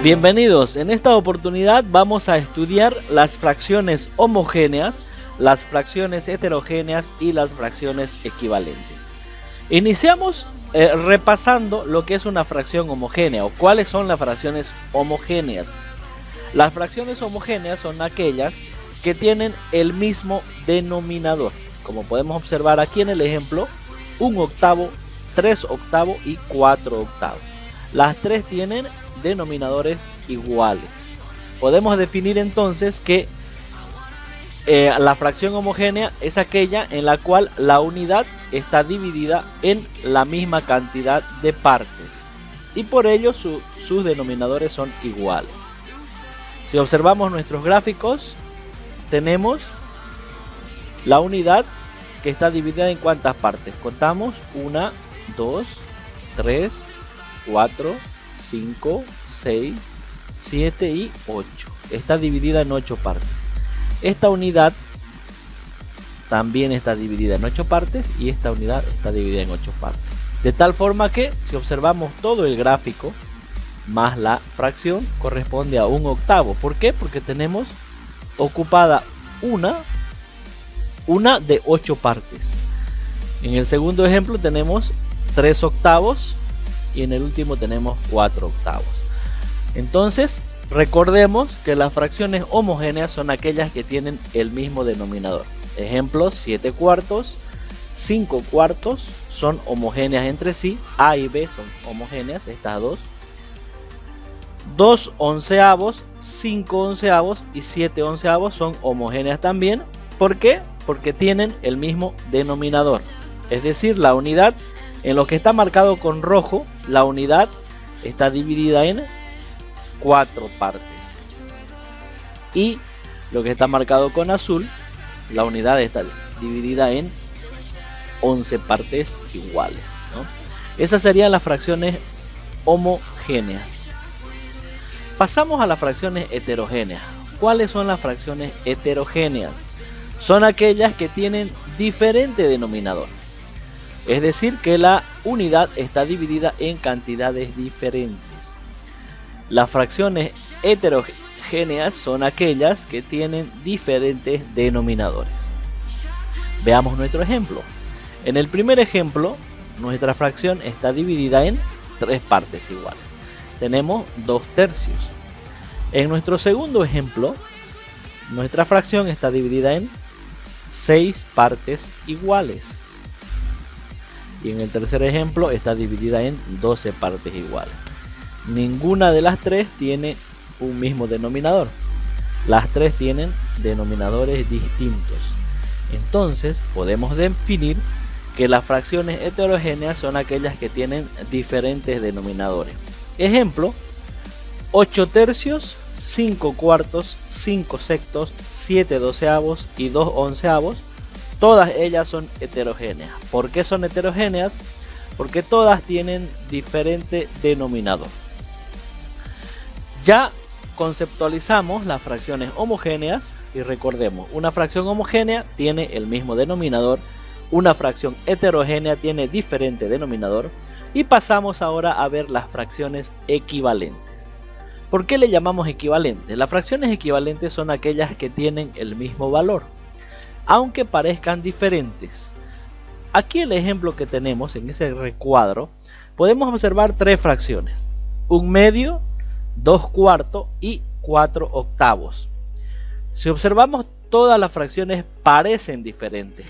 Bienvenidos, en esta oportunidad vamos a estudiar las fracciones homogéneas, las fracciones heterogéneas y las fracciones equivalentes. Iniciamos repasando lo que es una fracción homogénea o cuáles son las fracciones homogéneas. Las fracciones homogéneas son aquellas que tienen el mismo denominador, como podemos observar aquí en el ejemplo, 1 octavo, 3 octavos y 4 octavos. Las tres tienen denominadores iguales. Podemos definir entonces que la fracción homogénea es aquella en la cual la unidad está dividida en la misma cantidad de partes y por ello sus denominadores son iguales. Si observamos nuestros gráficos, tenemos la unidad que está dividida en cuántas partes. Contamos 1, 2, 3, 4, 5, 6, 7 y 8. Está dividida en 8 partes. Esta unidad también está dividida en 8 partes y esta unidad está dividida en 8 partes. De tal forma que si observamos todo el gráfico más la fracción corresponde a 1 octavo. ¿Por qué? Porque tenemos ocupada una de 8 partes. En el segundo ejemplo tenemos 3 octavos y en el último tenemos 4 octavos. Entonces recordemos que las fracciones homogéneas son aquellas que tienen el mismo denominador. Ejemplos: 7 cuartos, 5 cuartos son homogéneas entre sí. A y B son homogéneas, estas dos. 2 onceavos, 5 onceavos y 7 onceavos son homogéneas también. ¿Por qué? Porque tienen el mismo denominador. Es decir, la unidad, en lo que está marcado con rojo, la unidad está dividida en 4 partes. Y lo que está marcado con azul, la unidad está dividida en 11 partes iguales, ¿no? Esas serían las fracciones homogéneas. Pasamos a las fracciones heterogéneas. ¿Cuáles son las fracciones heterogéneas? Son aquellas que tienen diferente denominador. Es decir, que la unidad está dividida en cantidades diferentes. Las fracciones heterogéneas son aquellas que tienen diferentes denominadores. Veamos nuestro ejemplo. En el primer ejemplo, nuestra fracción está dividida en 3 partes iguales. Tenemos 2 tercios. En nuestro segundo ejemplo, nuestra fracción está dividida en 6 partes iguales. Y en el tercer ejemplo está dividida en 12 partes iguales. Ninguna de las tres tiene un mismo denominador. Las tres tienen denominadores distintos. Entonces podemos definir que las fracciones heterogéneas son aquellas que tienen diferentes denominadores. Ejemplo: 8 tercios, 5 cuartos, 5 sextos, 7 doceavos y 2 onceavos. Todas ellas son heterogéneas. ¿Por qué son heterogéneas? Porque todas tienen diferente denominador. Ya conceptualizamos las fracciones homogéneas y recordemos, una fracción homogénea tiene el mismo denominador, una fracción heterogénea tiene diferente denominador y pasamos ahora a ver las fracciones equivalentes. ¿Por qué le llamamos equivalentes? Las fracciones equivalentes son aquellas que tienen el mismo valor, aunque parezcan diferentes. Aquí el ejemplo que tenemos en ese recuadro, podemos observar 3 fracciones: 1 medio, 2 cuartos y 4 octavos. Si observamos, todas las fracciones parecen diferentes,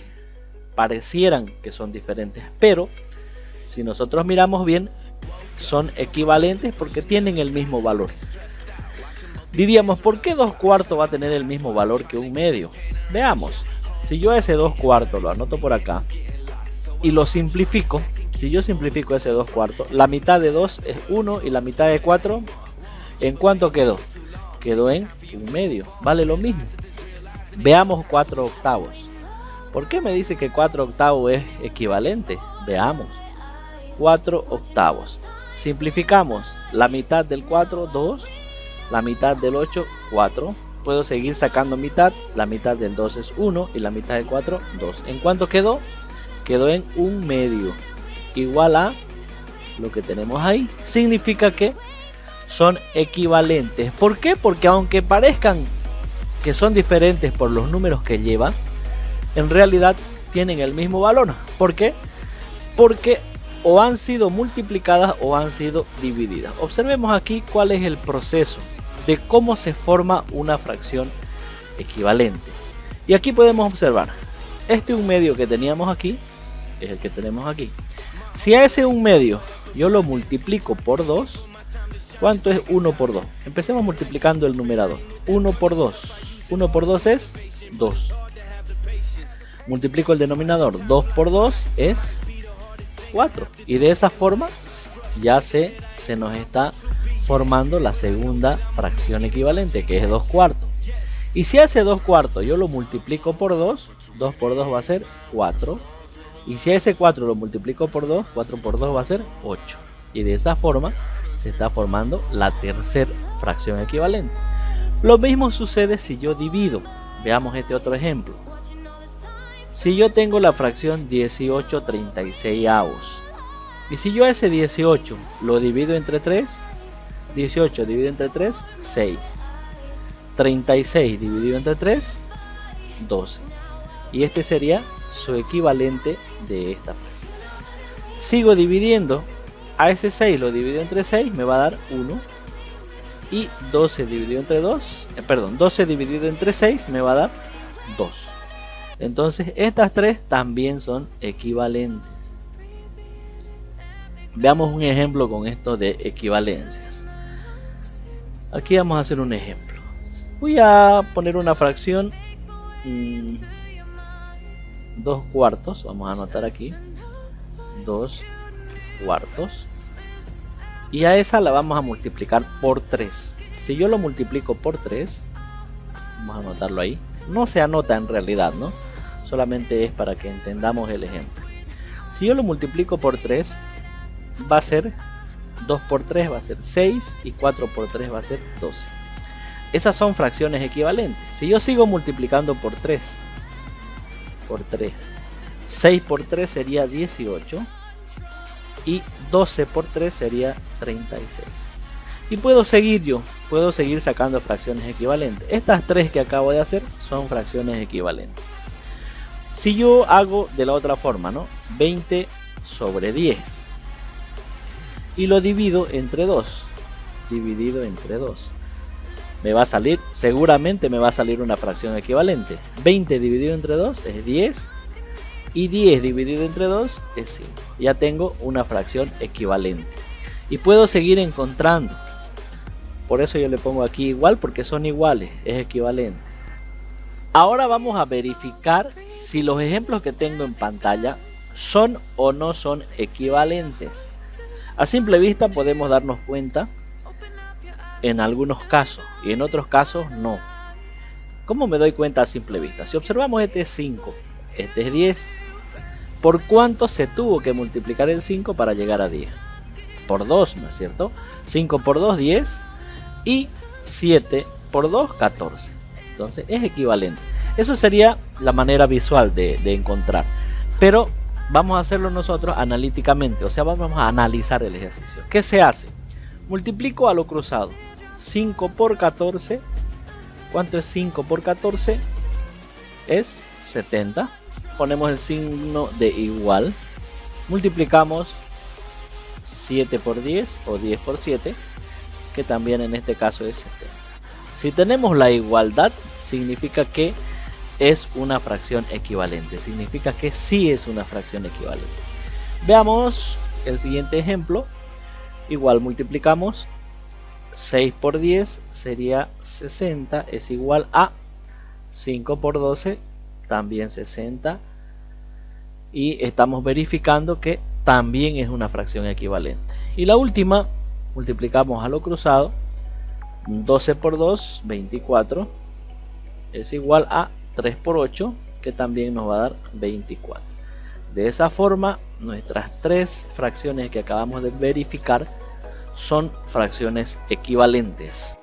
parecieran que son diferentes, pero si nosotros miramos bien, son equivalentes porque tienen el mismo valor. Diríamos, ¿por qué 2 cuartos va a tener el mismo valor que 1 medio? Veamos. Si yo ese 2 cuartos lo anoto por acá y lo simplifico, si yo simplifico ese 2 cuartos, la mitad de 2 es 1 y la mitad de 4, ¿en cuánto quedó? Quedó en 1 medio, vale lo mismo. Veamos 4 octavos. ¿Por qué me dice que 4 octavos es equivalente? Veamos. 4 octavos. Simplificamos. La mitad del 4, 2. La mitad del 8, 4. Puedo seguir sacando mitad. La mitad del 2 es 1 y la mitad del 4, 2. ¿En cuánto quedó? Quedó en 1 medio. Igual a lo que tenemos ahí. Significa que son equivalentes. ¿Por qué? Porque aunque parezcan que son diferentes por los números que llevan, en realidad tienen el mismo valor. ¿Por qué? Porque o han sido multiplicadas o han sido divididas. Observemos aquí cuál es el proceso de cómo se forma una fracción equivalente. Y aquí podemos observar, este 1/2 que teníamos aquí es el que tenemos aquí. Si a ese 1/2 yo lo multiplico por 2, ¿cuánto es 1 por 2? Empecemos multiplicando el numerador. 1 por 2. 1 por 2 es 2. Multiplico el denominador. 2 por 2 es 4. Y de esa forma ya se nos está formando la segunda fracción equivalente, que es 2/4. Y si hace 2/4 yo lo multiplico por 2, 2 por 2 va a ser 4. Y si a ese 4 lo multiplico por 2, 4 por 2 va a ser 8. Y de esa forma se está formando la tercera fracción equivalente. Lo mismo sucede si yo divido. Veamos este otro ejemplo. Si yo tengo la fracción 18/36avos. Y si yo a ese 18 lo divido entre 3, 18 dividido entre 3, 6. 36 dividido entre 3, 12. Y este sería su equivalente de esta fracción. Sigo dividiendo. A ese 6 lo divido entre 6, me va a dar 1. Y 12 dividido entre 2, 12 dividido entre 6 me va a dar 2. Entonces estas tres también son equivalentes. Veamos un ejemplo con esto de equivalencias. Aquí vamos a hacer un ejemplo. Voy a poner una fracción 2/4. Vamos a anotar aquí 2/4. Y a esa la vamos a multiplicar por 3. Si yo lo multiplico por 3, vamos a anotarlo ahí. No se anota en realidad, ¿no? Solamente es para que entendamos el ejemplo. Si yo lo multiplico por 3, va a ser 2 por 3 va a ser 6 y 4 por 3 va a ser 12. Esas son fracciones equivalentes. Si yo sigo multiplicando por 3, 6 por 3 sería 18 y 12 por 3 sería 36. Y puedo seguir sacando fracciones equivalentes. Estas tres que acabo de hacer son fracciones equivalentes. Si yo hago de la otra forma, ¿no? 20 sobre 10 y lo divido entre 2, dividido entre 2, me va a salir, seguramente me va a salir una fracción equivalente. 20 dividido entre 2 es 10 y 10 dividido entre 2 es 5. Ya tengo una fracción equivalente y puedo seguir encontrando. Por eso yo le pongo aquí igual, porque son iguales, es equivalente. Ahora vamos a verificar si los ejemplos que tengo en pantalla son o no son equivalentes. A simple vista podemos darnos cuenta en algunos casos y en otros casos no. ¿Cómo me doy cuenta a simple vista? Si observamos, este es 5, este es 10. ¿Por cuánto se tuvo que multiplicar el 5 para llegar a 10? Por 2, ¿no es cierto? 5 por 2, 10. Y 7 por 2, 14. Entonces es equivalente. Eso sería la manera visual de encontrar. Pero vamos a hacerlo nosotros analíticamente. O sea, vamos a analizar el ejercicio. ¿Qué se hace? Multiplico a lo cruzado. 5 por 14. ¿Cuánto es 5 por 14? Es 70. Ponemos el signo de igual. Multiplicamos 7 por 10 o 10 por 7. Que también en este caso es 70. Si tenemos la igualdad, significa que es una fracción equivalente. Significa que sí es una fracción equivalente. Veamos el siguiente ejemplo. Igual multiplicamos 6 por 10 sería 60, es igual a 5 por 12, también 60. Y estamos verificando que también es una fracción equivalente. Y la última, multiplicamos a lo cruzado. 12 por 2, 24, es igual a 3 por 8, que también nos va a dar 24. De esa forma, nuestras tres fracciones que acabamos de verificar son fracciones equivalentes.